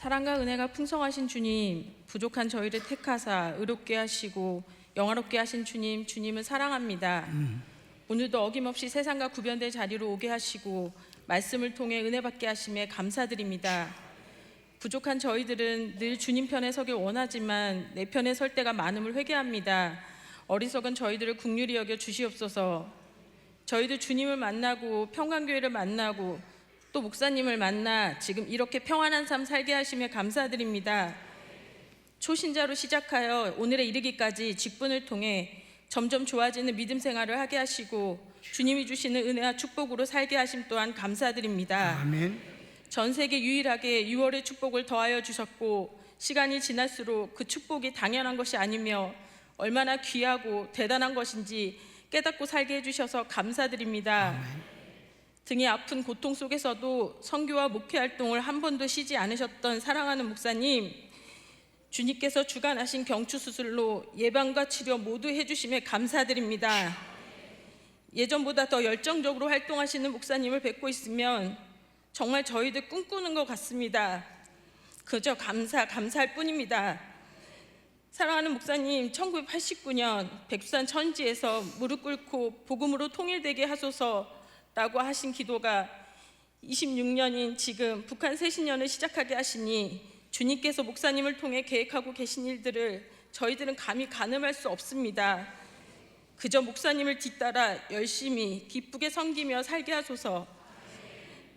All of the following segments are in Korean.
사랑과 은혜가 풍성하신 주님, 부족한 저희를 택하사 의롭게 하시고 영화롭게 하신 주님, 주님을 사랑합니다. 오늘도 어김없이 세상과 구별된 자리로 오게 하시고 말씀을 통해 은혜 받게 하심에 감사드립니다. 부족한 저희들은 늘 주님 편에 서길 원하지만 내 편에 설 때가 많음을 회개합니다. 어리석은 저희들을 긍휼히 여겨 주시옵소서. 저희들 주님을 만나고 평강교회를 만나고 또 목사님을 만나 지금 이렇게 평안한 삶 살게 하심에 감사드립니다. 초신자로 시작하여 오늘에 이르기까지 직분을 통해 점점 좋아지는 믿음 생활을 하게 하시고 주님이 주시는 은혜와 축복으로 살게 하심 또한 감사드립니다. 아멘. 전 세계 유일하게 6월의 축복을 더하여 주셨고 시간이 지날수록 그 축복이 당연한 것이 아니며 얼마나 귀하고 대단한 것인지 깨닫고 살게 해주셔서 감사드립니다. 아멘. 등이 아픈 고통 속에서도 선교와 목회 활동을 한 번도 쉬지 않으셨던 사랑하는 목사님, 주님께서 주관하신 경추 수술로 예방과 치료 모두 해주심에 감사드립니다. 예전보다 더 열정적으로 활동하시는 목사님을 뵙고 있으면 정말 저희들 꿈꾸는 것 같습니다. 그저 감사할 뿐입니다. 사랑하는 목사님, 1989년 백두산 천지에서 무릎 꿇고 복음으로 통일되게 하소서라고 하신 기도가 26년인 지금 북한 새신년을 시작하게 하시니 주님께서 목사님을 통해 계획하고 계신 일들을 저희들은 감히 가늠할 수 없습니다. 그저 목사님을 뒤따라 열심히 기쁘게 섬기며 살게 하소서.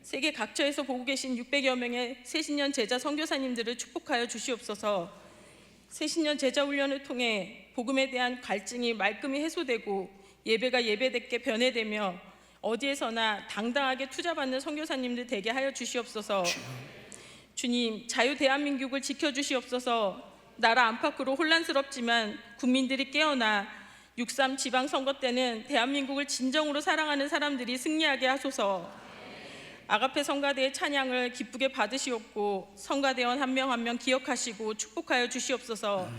세계 각처에서 보고 계신 600여 명의 새신년 제자 선교사님들을 축복하여 주시옵소서. 새신년 제자 훈련을 통해 복음에 대한 갈증이 말끔히 해소되고 예배가 예배답게 변해되며 어디에서나 당당하게 투자받는 선교사님들 되게 하여 주시옵소서. 주님, 자유 대한민국을 지켜주시옵소서. 나라 안팎으로 혼란스럽지만 국민들이 깨어나 6.3 지방선거 때는 대한민국을 진정으로 사랑하는 사람들이 승리하게 하소서. 아가페 성가대의 찬양을 기쁘게 받으시옵고 성가대원 한 명 한 명 기억하시고 축복하여 주시옵소서.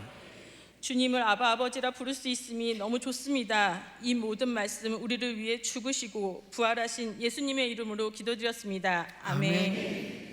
주님을 아바 아버지라 부를 수 있음이 너무 좋습니다. 이 모든 말씀 우리를 위해 죽으시고 부활하신 예수님의 이름으로 기도드렸습니다. 아멘.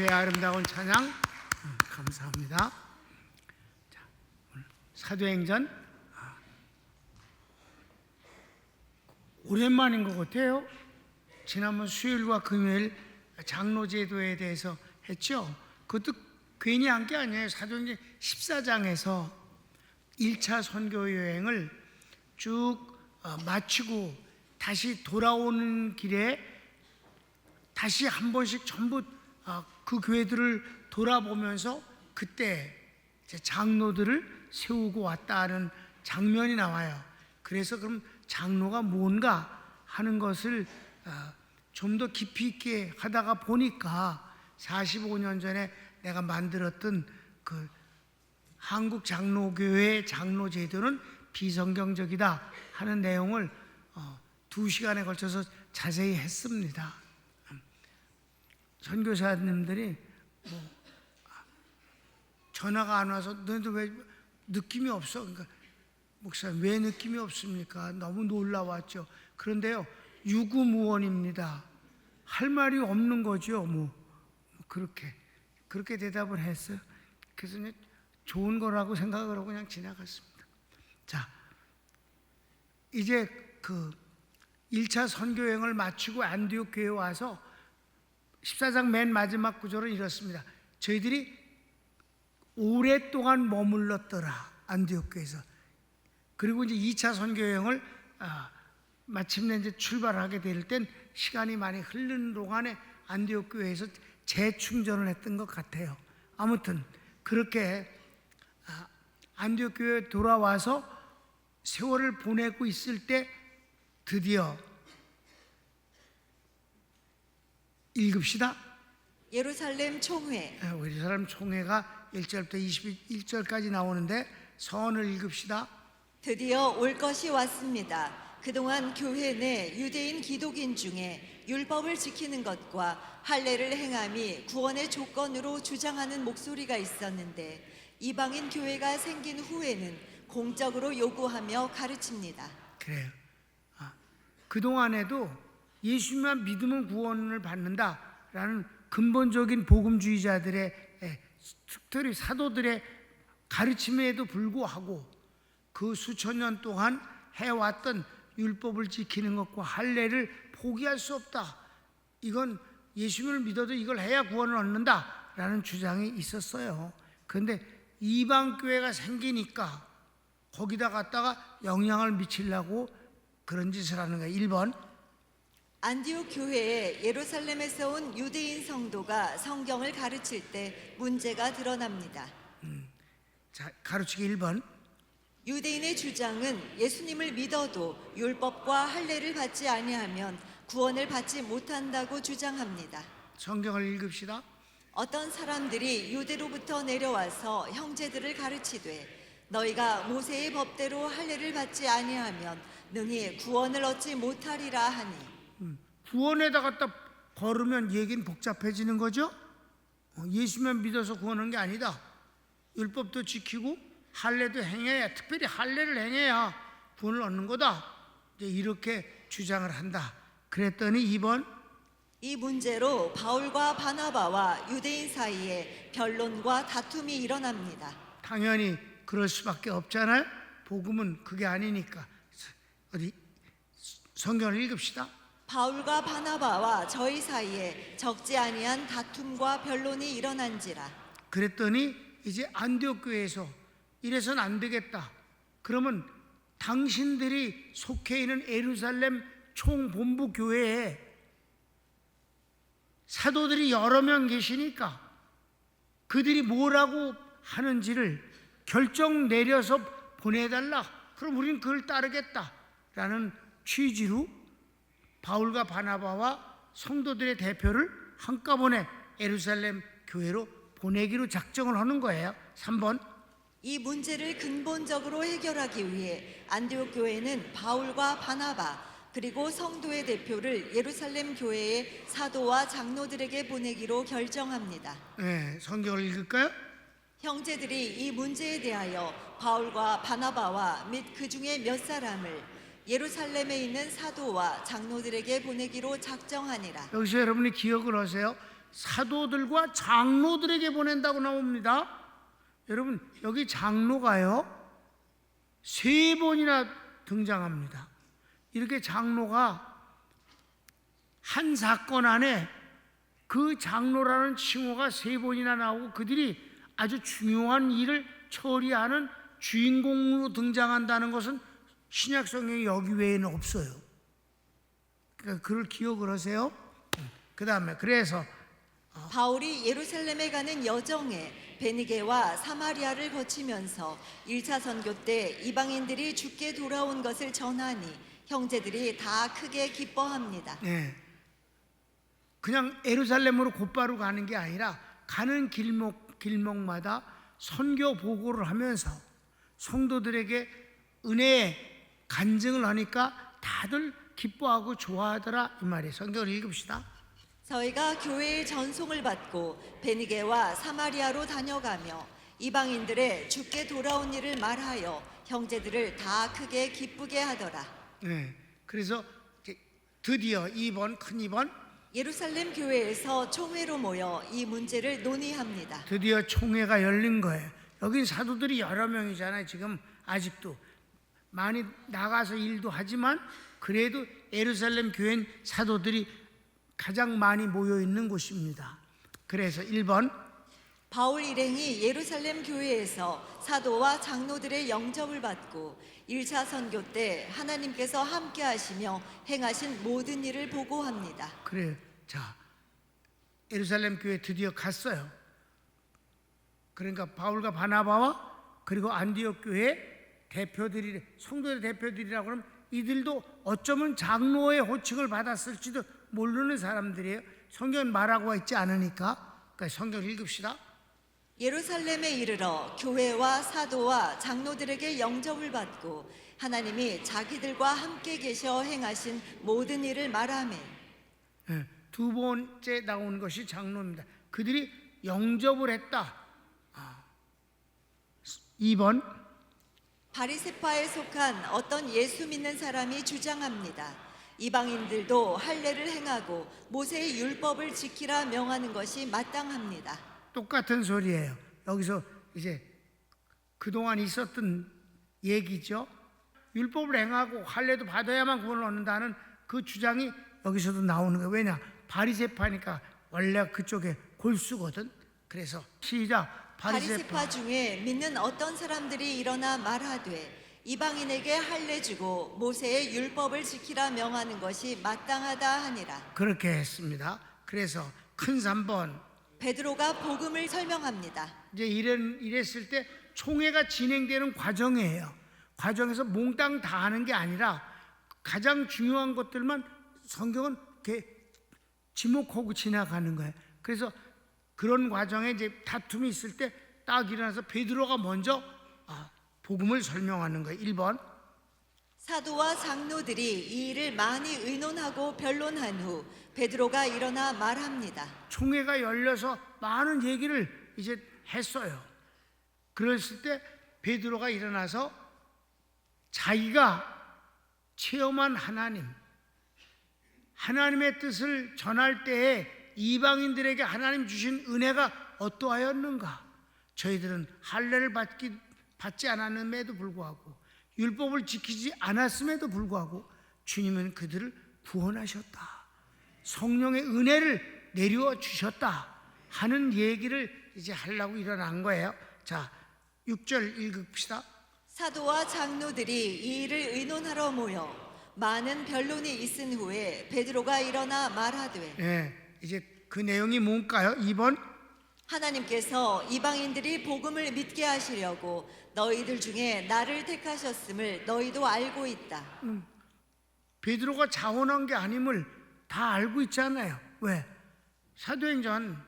주의 아름다운 찬양 감사합니다. 자, 오늘 사도행전 오랜만인 것 같아요. 지난번 수요일과 금요일 장로제도에 대해서 했죠. 그것도 괜히 한 게 아니에요. 사도행전 14장에서 1차 선교 여행을 쭉 마치고 다시 돌아오는 길에 다시 한 번씩 전부 그 교회들을 돌아보면서 그때 이제 장로들을 세우고 왔다 하는 장면이 나와요. 그래서 그럼 장로가 뭔가 하는 것을 좀 더 깊이 있게 하다가 보니까 45년 전에 내가 만들었던 그 한국 장로교회 장로 제도는 비성경적이다 하는 내용을 2시간에 걸쳐서 자세히 했습니다. 선교사님들이 전화가 안 와서 너희들 왜 느낌이 없어? 그러니까 목사님 왜 느낌이 없습니까? 너무 놀라웠죠. 그런데요, 유구무원입니다. 할 말이 없는 거죠. 그렇게 대답을 했어요. 그래서 좋은 거라고 생각을 하고 그냥 지나갔습니다. 자, 이제 그 1차 선교여행을 마치고 안디옥 교회에 와서 14장 맨 마지막 구절은 이렇습니다. 저희들이 오랫동안 머물렀더라, 안디옥 교회에서. 그리고 이제 2차 선교여행을 마침내 이제 출발하게 될 땐 시간이 많이 흐르는 동안에 안디옥 교회에서 재충전을 했던 것 같아요. 아무튼 그렇게 안디옥 교회에 돌아와서 세월을 보내고 있을 때 드디어 읽읍시다. 예루살렘 총회. 예루살렘 총회가 1절부터 21절까지 나오는데 서원을 읽읍시다. 드디어 올 것이 왔습니다. 그동안 교회 내 유대인 기독인 중에 율법을 지키는 것과 할례를 행함이 구원의 조건으로 주장하는 목소리가 있었는데 이방인 교회가 생긴 후에는 공적으로 요구하며 가르칩니다. 그래요. 그동안에도 예수만 믿으면 구원을 받는다라는 근본적인 복음주의자들의 특별히 사도들의 가르침에도 불구하고 그 수천 년 동안 해왔던 율법을 지키는 것과 할례를 포기할 수 없다. 이건 예수를 믿어도 이걸 해야 구원을 얻는다라는 주장이 있었어요. 그런데 이방 교회가 생기니까 거기다 갖다가 영향을 미치려고 그런 짓을 하는 거예요. 1번 안디옥 교회에 예루살렘에서 온 유대인 성도가 성경을 가르칠 때 문제가 드러납니다. 자, 가르치기 1번 유대인의 주장은 예수님을 믿어도 율법과 할례를 받지 아니하면 구원을 받지 못한다고 주장합니다. 성경을 읽읍시다. 어떤 사람들이 유대로부터 내려와서 형제들을 가르치되 너희가 모세의 법대로 할례를 받지 아니하면 능히 구원을 얻지 못하리라 하니. 구원에다 갖다 걸으면 얘기는 복잡해지는 거죠. 예수만 믿어서 구원하는 게 아니다. 율법도 지키고 할례도 행해야, 특별히 할례를 행해야 구원을 얻는 거다. 이제 이렇게 주장을 한다. 그랬더니 2번 이 문제로 바울과 바나바와 유대인 사이에 변론과 다툼이 일어납니다. 당연히 그럴 수밖에 없잖아요. 복음은 그게 아니니까. 어디 성경을 읽읍시다. 바울과 바나바와 저희 사이에 적지 아니한 다툼과 변론이 일어난지라. 그랬더니 이제 안디옥 교회에서 이래서는 안 되겠다. 그러면 당신들이 속해 있는 예루살렘 총본부 교회에 사도들이 여러 명 계시니까 그들이 뭐라고 하는지를 결정 내려서 보내달라. 그럼 우리는 그걸 따르겠다라는 취지로 바울과 바나바와 성도들의 대표를 한꺼번에 예루살렘 교회로 보내기로 작정을 하는 거예요. 3번 이 문제를 근본적으로 해결하기 위해 안디옥 교회는 바울과 바나바 그리고 성도의 대표를 예루살렘 교회의 사도와 장로들에게 보내기로 결정합니다. 네, 성경을 읽을까요? 형제들이 이 문제에 대하여 바울과 바나바와 및 그 중에 몇 사람을 예루살렘에 있는 사도와 장로들에게 보내기로 작정하니라. 여기서 여러분이 기억을 하세요. 사도들과 장로들에게 보낸다고 나옵니다. 여러분, 여기 장로가요 3번이나 등장합니다. 이렇게 장로가 한 사건 안에 그 장로라는 칭호가 3번이나 나오고 그들이 아주 중요한 일을 처리하는 주인공으로 등장한다는 것은 신약 성경에 여기 외에는 없어요. 그러니까 그걸 기억을 하세요. 그 다음에 그래서 바울이 예루살렘에 가는 여정에 베니게와 사마리아를 거치면서 1차 선교 때 이방인들이 주께 돌아온 것을 전하니 형제들이 다 크게 기뻐합니다. 네, 그냥 예루살렘으로 곧바로 가는 게 아니라 가는 길목마다 선교 보고를 하면서 성도들에게 은혜의 간증을 하니까 다들 기뻐하고 좋아하더라 이 말이에요. 성경을 읽읍시다. 저희가 교회의 전송을 받고 베니게와 사마리아로 다녀가며 이방인들의 주께 돌아온 일을 말하여 형제들을 다 크게 기쁘게 하더라. 네, 그래서 드디어 2번 큰 2번 예루살렘 교회에서 총회로 모여 이 문제를 논의합니다. 드디어 총회가 열린 거예요. 여긴 사도들이 여러 명이잖아요. 지금 아직도 많이 나가서 일도 하지만 그래도 예루살렘 교회는 사도들이 가장 많이 모여 있는 곳입니다. 그래서 1번 바울 일행이 예루살렘 교회에서 사도와 장로들의 영접을 받고 1차 선교 때 하나님께서 함께 하시며 행하신 모든 일을 보고합니다. 그래요. 자, 예루살렘 교회 드디어 갔어요. 그러니까 바울과 바나바와 그리고 안디옥 교회 대표들이 성도의 대표들이라고 하면 이들도 어쩌면 장로의 호칭을 받았을지도 모르는 사람들이에요. 성경은 말하고 있지 않으니까. 그러니까 성경 읽읍시다. 예루살렘에 이르러 교회와 사도와 장로들에게 영접을 받고 하나님이 자기들과 함께 계셔 행하신 모든 일을 말하매. 네, 두 번째 나오는 것이 장로입니다. 그들이 영접을 했다. 2번 바리새파에 속한 어떤 예수 믿는 사람이 주장합니다. 이방인들도 할례를 행하고 모세의 율법을 지키라 명하는 것이 마땅합니다. 똑같은 소리예요. 여기서 이제 그동안 있었던 얘기죠. 율법을 행하고 할례도 받아야만 구원을 얻는다는 그 주장이 여기서도 나오는 거예요. 왜냐? 바리새파니까 원래 그쪽에 골수거든. 그래서 시작. 바리새파 중에 믿는 어떤 사람들이 일어나 말하되 이방인에게 할례 주고 모세의 율법을 지키라 명하는 것이 마땅하다 하니라. 그렇게 했습니다. 그래서 큰 3번 베드로가 복음을 설명합니다. 이제 이랬을 때 총회가 진행되는 과정이에요. 과정에서 몽땅 다 하는 게 아니라 가장 중요한 것들만 성경은 이렇게 지목하고 지나가는 거예요. 그래서 그런 과정에 이제 다툼이 있을 때 딱 일어나서 베드로가 먼저 복음을 설명하는 거예요. 1번 사도와 장로들이 이 일을 많이 의논하고 변론한 후 베드로가 일어나 말합니다. 총회가 열려서 많은 얘기를 이제 했어요. 그랬을 때 베드로가 일어나서 자기가 체험한 하나님의 뜻을 전할 때에 이방인들에게 하나님 주신 은혜가 어떠하였는가? 저희들은 할례를 받지 않았음에도 불구하고 율법을 지키지 않았음에도 불구하고 주님은 그들을 구원하셨다. 성령의 은혜를 내려 주셨다 하는 얘기를 이제 하려고 일어난 거예요. 자, 6절 읽읍시다. 사도와 장로들이 이 일을 의논하러 모여 많은 변론이 있은 후에 베드로가 일어나 말하되 네, 이제 그 내용이 뭔가요? 2번 하나님께서 이방인들이 복음을 믿게 하시려고 너희들 중에 나를 택하셨음을 너희도 알고 있다. 베드로가 자원한 게 아님을 다 알고 있잖아요. 왜? 사도행전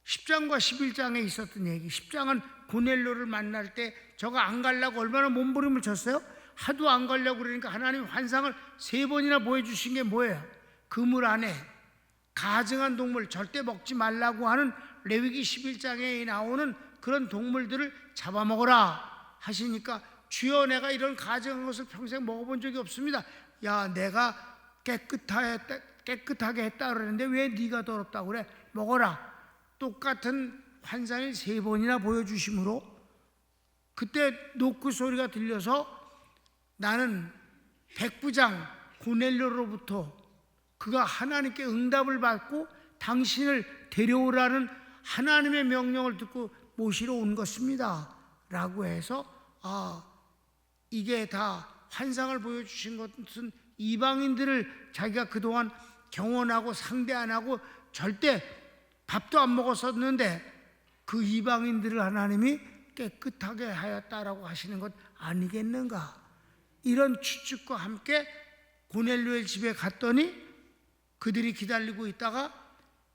10장과 11장에 있었던 얘기. 10장은 고넬료를 만날 때 저거 안 가려고 얼마나 몸부림을 쳤어요? 하도 안 가려고 그러니까 하나님 환상을 3번이나 보여주신 게 뭐예요? 그물 안에 가증한 동물 절대 먹지 말라고 하는 레위기 11장에 나오는 그런 동물들을 잡아먹어라 하시니까 주여 내가 이런 가증한 것을 평생 먹어본 적이 없습니다. 야, 내가 깨끗하게 했다 그러는데 왜 네가 더럽다고 그래? 먹어라. 똑같은 환상을 3번이나 보여주심으로 그때 노크 소리가 들려서 나는 백부장 고넬료로부터 그가 하나님께 응답을 받고 당신을 데려오라는 하나님의 명령을 듣고 모시러 온 것입니다 라고 해서 이게 다 환상을 보여주신 것은 이방인들을 자기가 그동안 경원하고 상대 안 하고 절대 밥도 안 먹었었는데 그 이방인들을 하나님이 깨끗하게 하였다라고 하시는 것 아니겠는가? 이런 추측과 함께 고넬료의 집에 갔더니 그들이 기다리고 있다가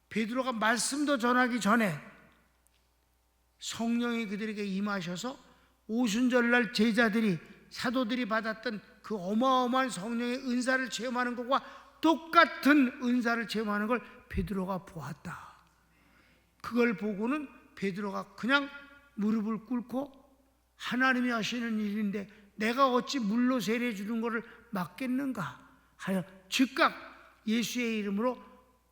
베드로가 말씀도 전하기 전에 성령이 그들에게 임하셔서 오순절날 제자들이 사도들이 받았던 그 어마어마한 성령의 은사를 체험하는 것과 똑같은 은사를 체험하는 걸 베드로가 보았다. 그걸 보고는 베드로가 그냥 무릎을 꿇고 하나님이 하시는 일인데 내가 어찌 물로 세례 주는 것을 막겠는가 하여 즉각 예수의 이름으로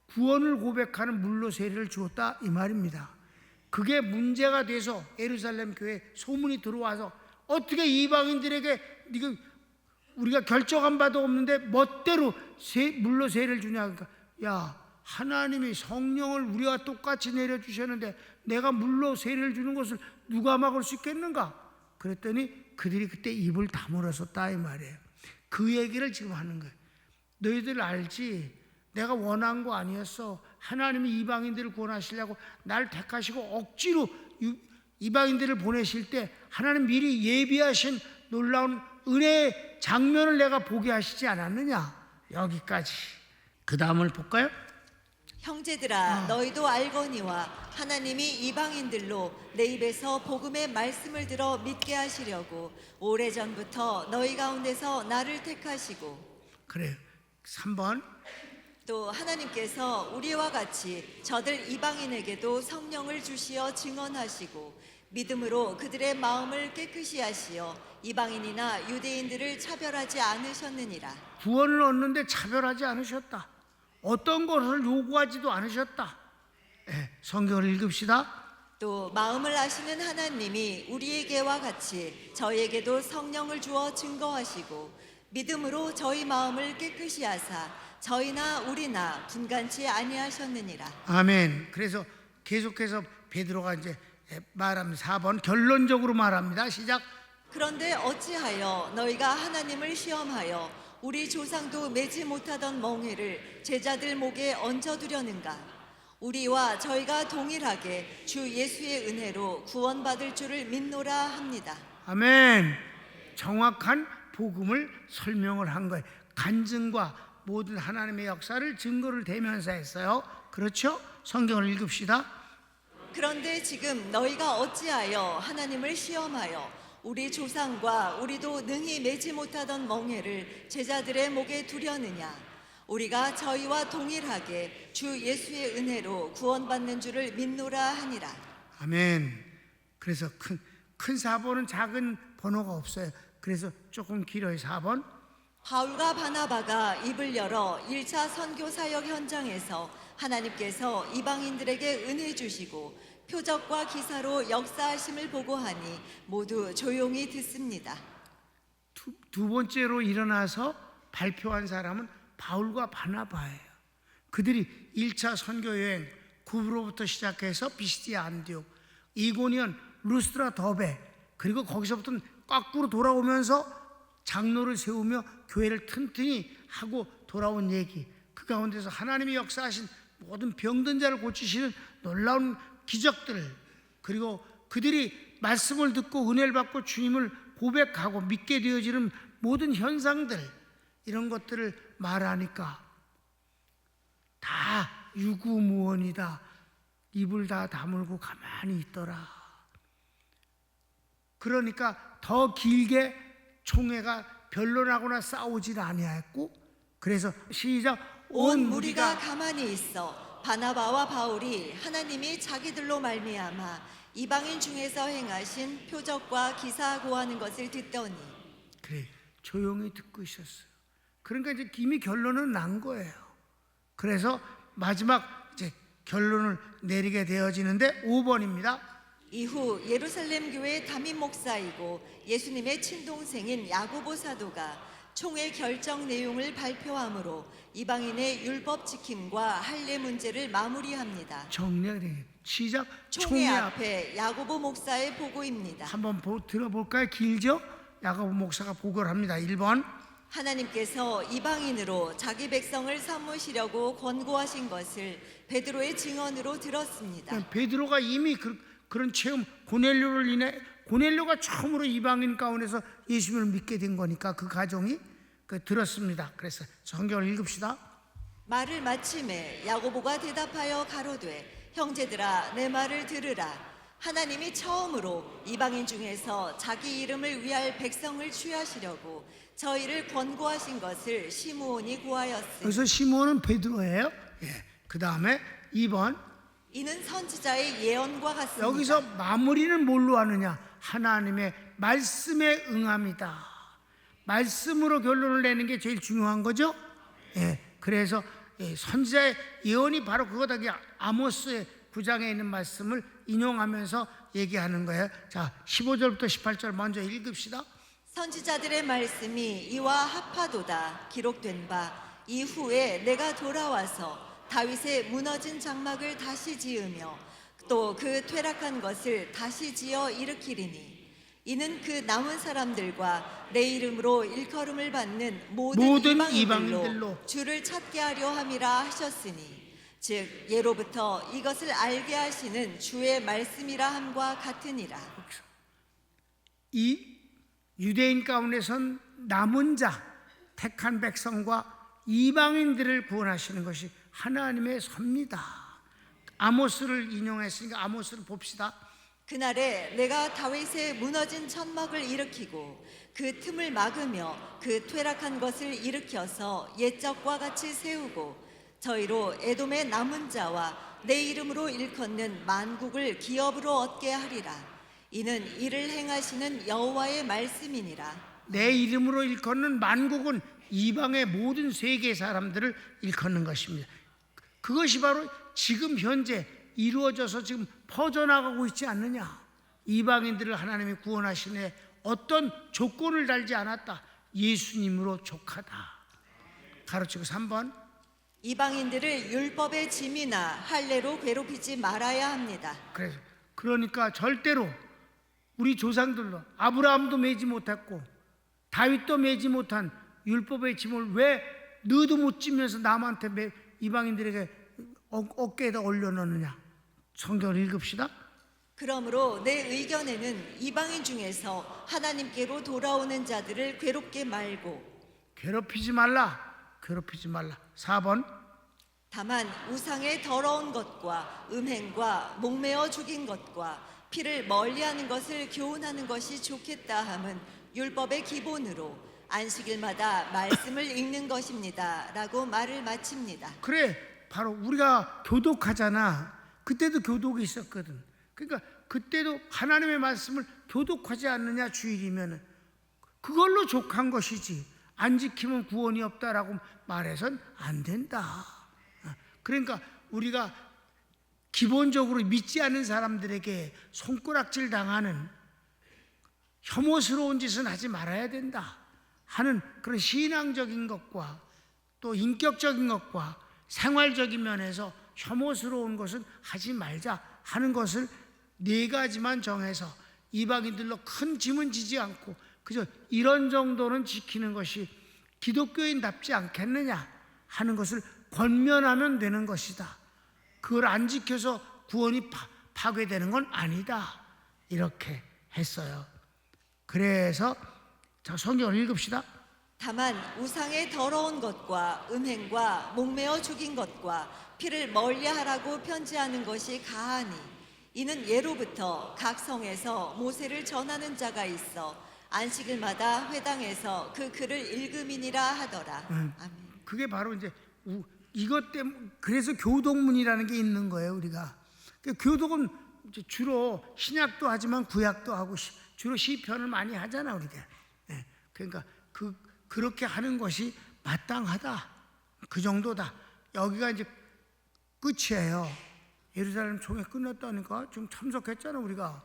구원을 고백하는 물로 세례를 주었다 이 말입니다. 그게 문제가 돼서 예루살렘 교회에 소문이 들어와서 어떻게 이방인들에게 우리가 결정한 바도 없는데 멋대로 물로 세례를 주냐. 그러니까 야, 하나님이 성령을 우리와 똑같이 내려주셨는데 내가 물로 세례를 주는 것을 누가 막을 수 있겠는가? 그랬더니 그들이 그때 입을 다물었었다 이 말이에요. 그 얘기를 지금 하는 거예요. 너희들 알지? 내가 원한 거 아니었어. 하나님이 이방인들을 구원하시려고 날 택하시고 억지로 이방인들을 보내실 때 하나님 미리 예비하신 놀라운 은혜의 장면을 내가 보게 하시지 않았느냐. 여기까지. 그 다음을 볼까요? 형제들아 너희도 알거니와 하나님이 이방인들로 내 입에서 복음의 말씀을 들어 믿게 하시려고 오래전부터 너희 가운데서 나를 택하시고 그래요. 3번 또 하나님께서 우리와 같이 저들 이방인에게도 성령을 주시어 증언하시고 믿음으로 그들의 마음을 깨끗이 하시어 이방인이나 유대인들을 차별하지 않으셨느니라. 구원을 얻는데 차별하지 않으셨다. 어떤 것을 요구하지도 않으셨다. 성경을 읽읍시다. 또 마음을 아시는 하나님이 우리에게와 같이 저희에게도 성령을 주어 증거하시고 믿음으로 저희 마음을 깨끗이 하사 저희나 우리나 분간치 아니하셨느니라. 아멘. 그래서 계속해서 베드로가 이제 말합니다. 4번 결론적으로 말합니다. 시작. 그런데 어찌하여 너희가 하나님을 시험하여 우리 조상도 매지 못하던 멍에를 제자들 목에 얹어두려는가? 우리와 저희가 동일하게 주 예수의 은혜로 구원받을 줄을 믿노라 합니다. 아멘. 정확한 복음을 설명을 한 거예요. 간증과 모든 하나님의 역사를 증거를 대면서 했어요. 그렇죠? 성경을 읽읍시다. 그런데 지금 너희가 어찌하여 하나님을 시험하여 우리 조상과 우리도 능히 매지 못하던 멍에를 제자들의 목에 두려느냐? 우리가 저희와 동일하게 주 예수의 은혜로 구원받는 줄을 믿노라 하니라. 아멘. 그래서 큰 4번은 작은 번호가 없어요. 그래서 조금 길어요. 4번. 바울과 바나바가 입을 열어 1차 선교 사역 현장에서 하나님께서 이방인들에게 은혜 주시고 표적과 기사로 역사하심을 보고하니 모두 조용히 듣습니다. 두 번째로 일어나서 발표한 사람은 바울과 바나바예요. 그들이 1차 선교 여행 구브로부터 시작해서 비시디아 안디옥, 이고니온, 루스트라 더베, 그리고 거기서부터는 거꾸로 돌아오면서 장로를 세우며 교회를 튼튼히 하고 돌아온 얘기. 그 가운데서 하나님이 역사하신 모든 병든 자를 고치시는 놀라운 기적들, 그리고 그들이 말씀을 듣고 은혜를 받고 주님을 고백하고 믿게 되어지는 모든 현상들, 이런 것들을 말하니까 다 유구무원이다. 입을 다 다물고 가만히 있더라. 그러니까 더 길게 총회가 변론하거나 싸우질 아니하였고, 그래서 시작. 온 무리가 가만히 있어 바나바와 바울이 하나님이 자기들로 말미암아 이방인 중에서 행하신 표적과 기사 고하는 것을 듣더니. 그래, 조용히 듣고 있었어요. 그러니까 이제 이미 결론은 난 거예요. 그래서 마지막 이제 결론을 내리게 되어지는데 5번입니다. 이후 예루살렘 교회 담임 목사이고 예수님의 친동생인 야고보 사도가 총회 결정 내용을 발표하므로 이방인의 율법 지킴과 할례 문제를 마무리합니다. 정리하게 시작. 총회 앞에 야고보 목사의 보고입니다. 한번 들어볼까요? 길죠? 야고보 목사가 보고를 합니다. 1번. 하나님께서 이방인으로 자기 백성을 삼으시려고 권고하신 것을 베드로의 증언으로 들었습니다. 베드로가 이미 그런 체험, 고넬료를 인해 고넬료가 처음으로 이방인 가운데서 예수님을 믿게 된 거니까 그 가정이 들었습니다. 그래서 성경을 읽읍시다. 말을 마침에 야고보가 대답하여 가로되 형제들아 내 말을 들으라. 하나님이 처음으로 이방인 중에서 자기 이름을 위할 백성을 취하시려고 저희를 권고하신 것을 시므온이 구하였으니 그래서 시므온은 베드로예요. 예. 그 다음에 2번. 이는 선지자의 예언과 같습니다. 여기서 마무리는 뭘로 하느냐? 하나님의 말씀에 응함이다. 말씀으로 결론을 내는 게 제일 중요한 거죠. 예. 그래서 선지자의 예언이 바로 그거다. 아모스의 9장에 있는 말씀을 인용하면서 얘기하는 거예요. 자, 15절부터 18절 먼저 읽읍시다. 선지자들의 말씀이 이와 합하도다 기록된 바 이후에 내가 돌아와서 다윗의 무너진 장막을 다시 지으며 또 그 퇴락한 것을 다시 지어 일으키리니 이는 그 남은 사람들과 내 이름으로 일컬음을 받는 모든 이방인들로 주를 찾게 하려 함이라 하셨으니 즉 예로부터 이것을 알게 하시는 주의 말씀이라 함과 같으니라. 이 유대인 가운데선 남은 자, 택한 백성과 이방인들을 구원하시는 것이 하나님의 섭니다. 아모스를 인용했으니까 아모스를 봅시다. 그날에 내가 다윗의 무너진 천막을 일으키고 그 틈을 막으며 그 퇴락한 것을 일으켜서 옛적과 같이 세우고 저희로 에돔의 남은 자와 내 이름으로 일컫는 만국을 기업으로 얻게 하리라. 이는 이를 행하시는 여호와의 말씀이니라. 내 이름으로 일컫는 만국은 이방의 모든 세계 사람들을 일컫는 것입니다. 그것이 바로 지금 현재 이루어져서 지금 퍼져나가고 있지 않느냐. 이방인들을 하나님이 구원하시네. 어떤 조건을 달지 않았다. 예수님으로 족하다. 가로치고 3번. 이방인들을 율법의 짐이나 할례로 괴롭히지 말아야 합니다. 그러니까 절대로 우리 조상들로 아브라함도 매지 못했고 다윗도 매지 못한 율법의 짐을 왜 너도 못 지면서 남한테 이방인들에게 어깨에다 올려놓느냐. 성경을 읽읍시다. 그러므로 내 의견에는 이방인 중에서 하나님께로 돌아오는 자들을 괴롭게 말고 괴롭히지 말라. 4번. 다만 우상의 더러운 것과 음행과 목매어 죽인 것과 피를 멀리하는 것을 교훈하는 것이 좋겠다 함은 율법의 기본으로 안식일마다 말씀을 읽는 것입니다 라고 말을 마칩니다. 그래, 바로 우리가 교독하잖아. 그때도 교독이 있었거든. 그러니까 그때도 하나님의 말씀을 교독하지 않느냐. 주일이면 그걸로 족한 것이지 안 지키면 구원이 없다라고 말해선 안 된다. 그러니까 우리가 기본적으로 믿지 않는 사람들에게 손가락질 당하는 혐오스러운 짓은 하지 말아야 된다 하는 그런 신앙적인 것과 또 인격적인 것과 생활적인 면에서 혐오스러운 것은 하지 말자 하는 것을 4가지만 정해서 이방인들로 큰 짐은 지지 않고 그저 이런 정도는 지키는 것이 기독교인답지 않겠느냐 하는 것을 권면하면 되는 것이다. 그걸 안 지켜서 구원이 파괴되는 건 아니다. 이렇게 했어요. 그래서 자, 성경을 읽읍시다. 다만 우상의 더러운 것과 음행과 목매어 죽인 것과 피를 멀리하라고 편지하는 것이 가하니 이는 예로부터 각 성에서 모세를 전하는 자가 있어 안식일마다 회당에서 그 글을 읽음이니라 하더라. 아멘. 그게 바로 이제 이것 때문에 그래서 교독문이라는 게 있는 거예요. 우리가 교독은 이제 주로 신약도 하지만 구약도 하고 주로 시편을 많이 하잖아 우리가. 그러니까 그렇게 하는 것이 마땅하다. 그 정도다. 여기가 이제 끝이에요. 예루살렘 총회 끝났다니까. 지금 참석했잖아 우리가.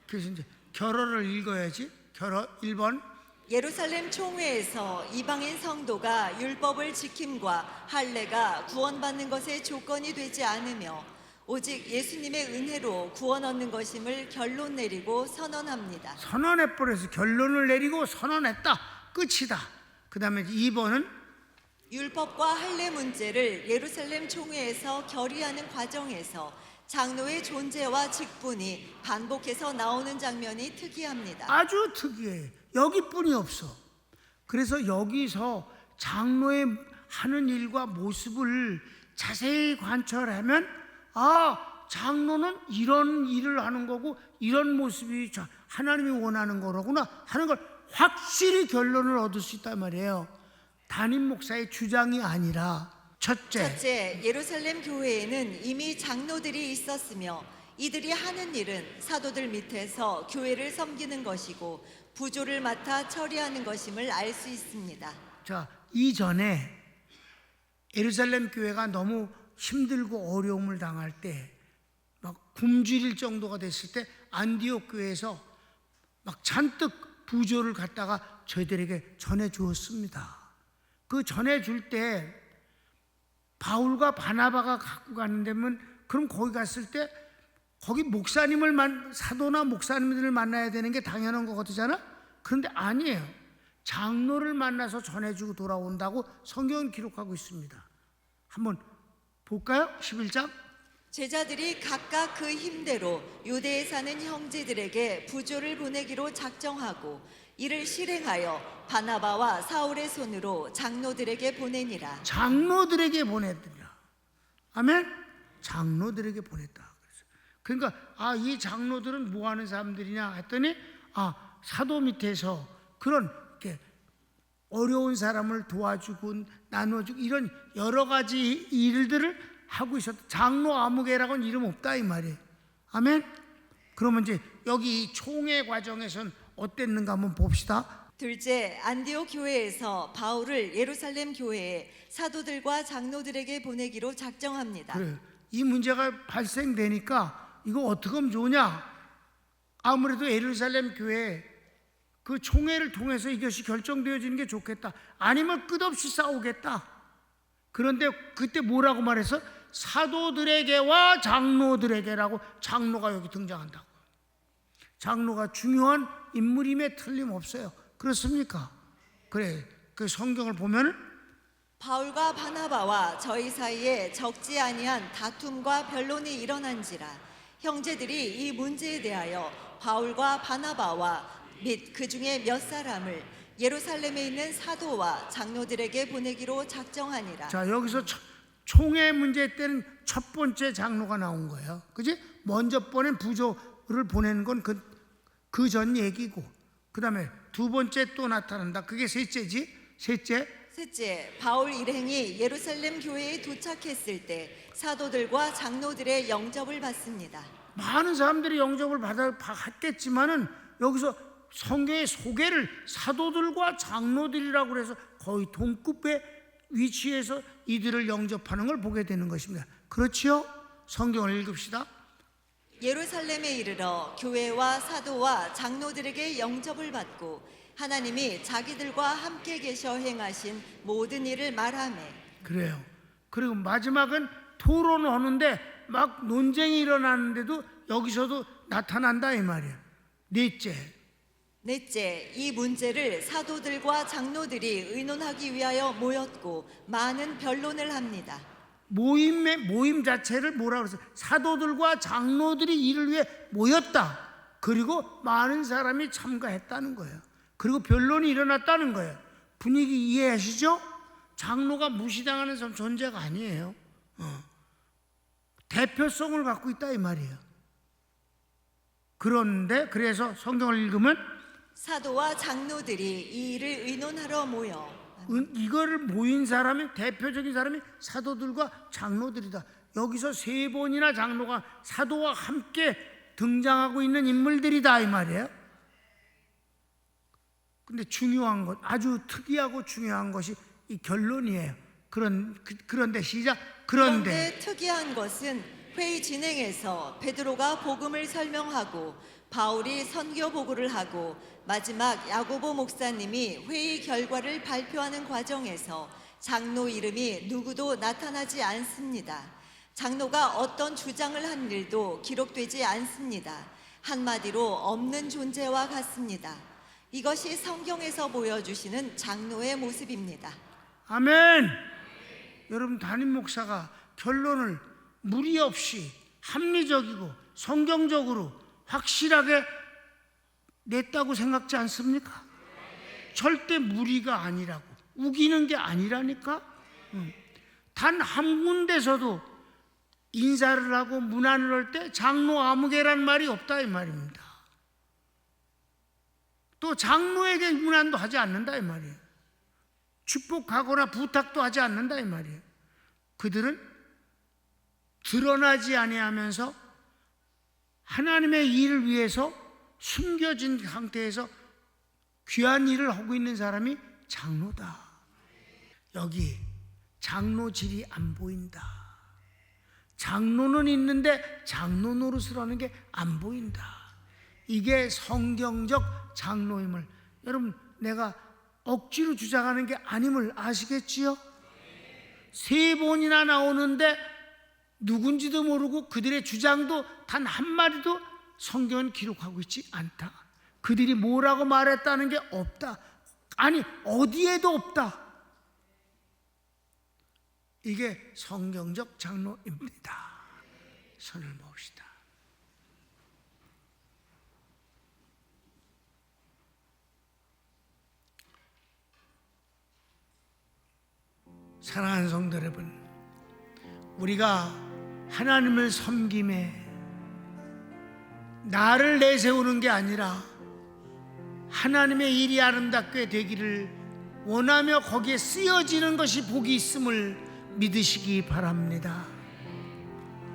그래서 이제 결어를 읽어야지. 결어 1번. 예루살렘 총회에서 이방인 성도가 율법을 지킴과 할례가 구원받는 것의 조건이 되지 않으며 오직 예수님의 은혜로 구원 얻는 것임을 결론 내리고 선언합니다. 선언해버려서 결론을 내리고 선언했다. 끝이다. 그 다음에 2번은 율법과 할례 문제를 예루살렘 총회에서 결의하는 과정에서 장로의 존재와 직분이 반복해서 나오는 장면이 특이합니다. 아주 특이해. 여기뿐이 없어. 그래서 여기서 장로의 하는 일과 모습을 자세히 관찰하면 장로는 이런 일을 하는 거고 이런 모습이 하나님이 원하는 거로구나 하는 걸 확실히 결론을 얻을 수 있단 말이에요. 담임 목사의 주장이 아니라 첫째, 예루살렘 교회에는 이미 장로들이 있었으며 이들이 하는 일은 사도들 밑에서 교회를 섬기는 것이고 부조를 맡아 처리하는 것임을 알 수 있습니다. 자, 이전에 예루살렘 교회가 너무 힘들고 어려움을 당할 때 막 굶주릴 정도가 됐을 때 안디옥 교회에서 막 잔뜩 부조를 갖다가 저희들에게 전해 주었습니다. 그 전해 줄 때 바울과 바나바가 갖고 가는 데면 그럼 거기 갔을 때 거기 사도나 목사님들을 만나야 되는 게 당연한 것 같잖아. 그런데 아니에요. 장로를 만나서 전해주고 돌아온다고 성경은 기록하고 있습니다. 한번 볼까요? 11장. 제자들이 각각 그 힘대로 유대에 사는 형제들에게 부조를 보내기로 작정하고 이를 실행하여 바나바와 사울의 손으로 장로들에게 보내니라. 장로들에게 보냈더라. 아멘. 장로들에게 보냈다. 그러니까 이 장로들은 뭐 하는 사람들이냐 했더니 사도 밑에서 그런 이렇게 어려운 사람을 도와주고 나눠주고 이런 여러 가지 일들을 하고 있었다. 장로 아무개라고는 이름 없다 이 말이에요. 아멘. 그러면 이제 여기 총회 과정에서는 어땠는가 한번 봅시다. 둘째, 안디옥 교회에서 바울을 예루살렘 교회에 사도들과 장로들에게 보내기로 작정합니다. 그래요. 이 문제가 발생되니까 이거 어떻게 하면 좋으냐? 아무래도 예루살렘 교회 그 총회를 통해서 이것이 결정되어지는 게 좋겠다. 아니면 끝없이 싸우겠다. 그런데 그때 뭐라고 말해서 사도들에게와 장로들에게라고 장로가 여기 등장한다고. 장로가 중요한 인물임에 틀림없어요. 그렇습니까? 그래. 그 성경을 보면 바울과 바나바와 저희 사이에 적지 아니한 다툼과 변론이 일어난지라 형제들이 이 문제에 대하여 바울과 바나바와 및 그 중에 몇 사람을 예루살렘에 있는 사도와 장로들에게 보내기로 작정하니라. 자, 여기서 총회 문제 때는 첫 번째 장로가 나온 거예요. 그지? 먼저 보낸 부조를 보내는 건 그 전 얘기고, 그 다음에 두 번째 또 나타난다. 그게 셋째지. 셋째, 바울 일행이 예루살렘 교회에 도착했을 때 사도들과 장로들의 영접을 받습니다. 많은 사람들이 영접을 받았겠지만은 여기서 성경의 소개를 사도들과 장로들이라고 그래서 거의 동급의 위치에서 이들을 영접하는 걸 보게 되는 것입니다. 그렇지요? 성경을 읽읍시다. 예루살렘에 이르러 교회와 사도와 장로들에게 영접을 받고 하나님이 자기들과 함께 계셔 행하신 모든 일을 말하매. 그래요. 그리고 마지막은 토론을 하는데 막 논쟁이 일어나는데도 여기서도 나타난다 이 말이에요. 넷째, 이 문제를 사도들과 장로들이 의논하기 위하여 모였고 많은 변론을 합니다. 모임 자체를 뭐라고 그랬어요? 사도들과 장로들이 이를 위해 모였다. 그리고 많은 사람이 참가했다는 거예요. 그리고 변론이 일어났다는 거예요. 분위기 이해하시죠? 장로가 무시당하는 존재가 아니에요. 대표성을 갖고 있다 이 말이에요. 그런데 그래서 성경을 읽으면 사도와 장로들이 이 일을 의논하러 모여 이거를 모인 사람이 대표적인 사람이 사도들과 장로들이다. 여기서 세 번이나 장로가 사도와 함께 등장하고 있는 인물들이다 이 말이에요. 근데 중요한 것, 아주 특이하고 중요한 것이 이 결론이에요. 그런데 시작. 그런데 특이한 것은 회의 진행에서 베드로가 복음을 설명하고 바울이 선교 보고를 하고 마지막 야고보 목사님이 회의 결과를 발표하는 과정에서 장로 이름이 누구도 나타나지 않습니다. 장로가 어떤 주장을 한 일도 기록되지 않습니다. 한마디로 없는 존재와 같습니다. 이것이 성경에서 보여주시는 장로의 모습입니다. 아멘. 여러분, 담임 목사가 결론을 무리 없이 합리적이고 성경적으로 확실하게 냈다고 생각지 않습니까? 절대 무리가 아니라고, 우기는 게 아니라니까. 단 한 군데서도 인사를 하고 문안을 할 때 장로 아무개란 말이 없다 이 말입니다. 또 장로에게 문안도 하지 않는다 이 말이에요. 축복하거나 부탁도 하지 않는다 이 말이에요. 그들은 드러나지 아니하면서 하나님의 일을 위해서 숨겨진 상태에서 귀한 일을 하고 있는 사람이 장로다. 여기 장로질이 안 보인다. 장로는 있는데 장로 노릇을 하는 게 안 보인다. 이게 성경적 장로임을, 여러분, 내가 억지로 주장하는 게 아님을 아시겠지요? 3번이나 나오는데 누군지도 모르고 그들의 주장도 단 한마디도 성경은 기록하고 있지 않다. 그들이 뭐라고 말했다는 게 없다. 아니, 어디에도 없다. 이게 성경적 장로입니다. 손을 모읍시다. 사랑하는 성도 여러분, 우리가 하나님을 섬김에 나를 내세우는 게 아니라 하나님의 일이 아름답게 되기를 원하며 거기에 쓰여지는 것이 복이 있음을 믿으시기 바랍니다.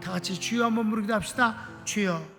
다 같이 주여 한번 부르기도 합시다. 주여.